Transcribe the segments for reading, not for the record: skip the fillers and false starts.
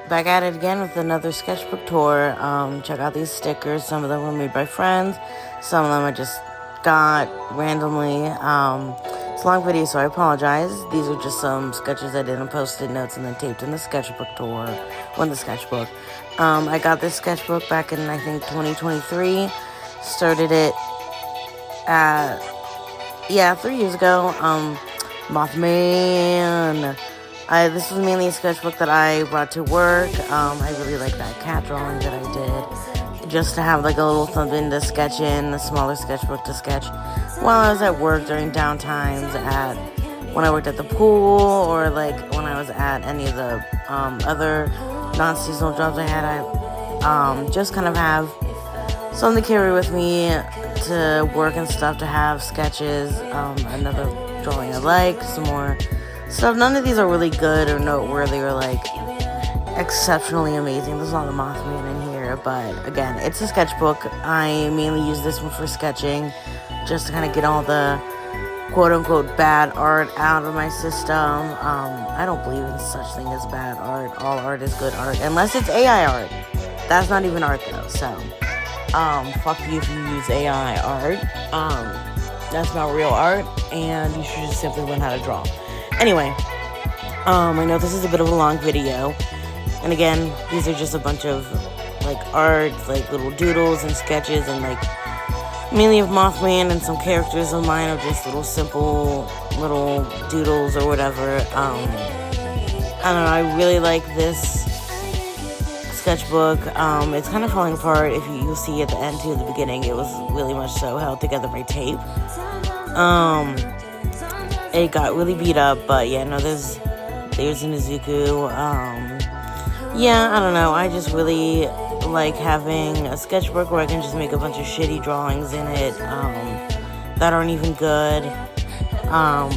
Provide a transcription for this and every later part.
back at it again with another sketchbook tour. Check out these stickers. Some of them were made by friends. Some of them I just got randomly. It's a long video, so I apologize. These are just some sketches I did in Post-it notes and then taped in the sketchbook tour. The sketchbook. I got this sketchbook back in, I think, 2023. Started it at, 3 years ago. Mothman. This was mainly a sketchbook that I brought to work. I really like that cat drawing that I did. Just to have like a little something to sketch in, a smaller sketchbook to sketch while I was at work during downtimes, when I worked at the pool, or like when I was at any of the other non-seasonal jobs I had. I just kind of have something to carry with me to work and stuff, to have sketches, another drawing I like, some more stuff. None of these are really good or noteworthy or like exceptionally amazing. There's a lot of Mothman in here, but again, it's a sketchbook. I mainly use this one for sketching, just to kind of get all the quote-unquote bad art out of my system. I don't believe in such thing as bad art. All art is good art, unless it's AI art. That's not even art though, so fuck you if you use AI art. That's not real art, and you should just simply learn how to draw. Anyway, I know this is a bit of a long video, and again, these are just a bunch of like art, like little doodles and sketches, and like mainly of Mothman and some characters of mine are just little simple little doodles or whatever. I don't know, I really like this sketchbook. It's kind of falling apart. If you'll see at the end too, at the beginning, it was really much so held together by tape. It got really beat up, but yeah, no, there's an Izuku. I don't know, I just really like having a sketchbook where I can just make a bunch of shitty drawings in it, that aren't even good,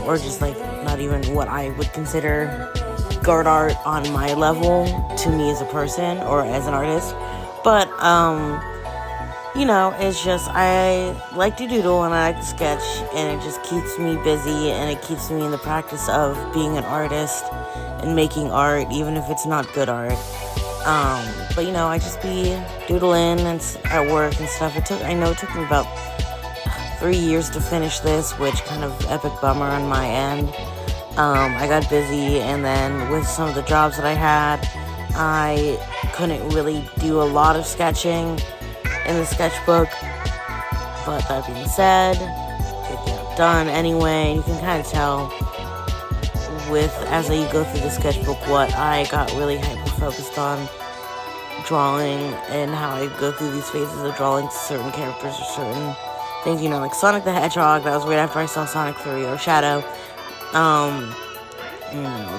or just like not even what I would consider good art on my level to me as a person or as an artist. But it's just, I like to doodle and I like to sketch, and it just keeps me busy, and it keeps me in the practice of being an artist and making art, even if it's not good art. But I just be doodling and at work and stuff. It took me about 3 years to finish this, which kind of epic bummer on my end. I got busy, and then with some of the jobs that I had, I couldn't really do a lot of sketching in the sketchbook. But that being said, it got done anyway. You can kind of tell as I go through the sketchbook what I got really hyper-focused on drawing, and how I go through these phases of drawing certain characters or certain things, like Sonic the Hedgehog. That was right after I saw Sonic 3 or Shadow.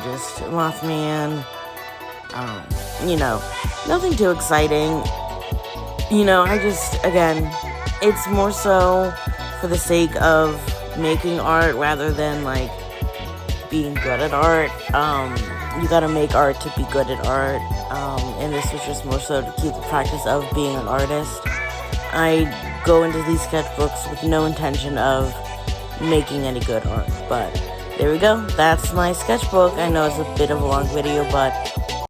Just Mothman. Nothing too exciting. Again, it's more so for the sake of making art rather than like being good at art. You gotta make art to be good at art. And this was just more so to keep the practice of being an artist. I go into these sketchbooks with no intention of making any good art, but there we go. That's my sketchbook. I know it's a bit of a long video, but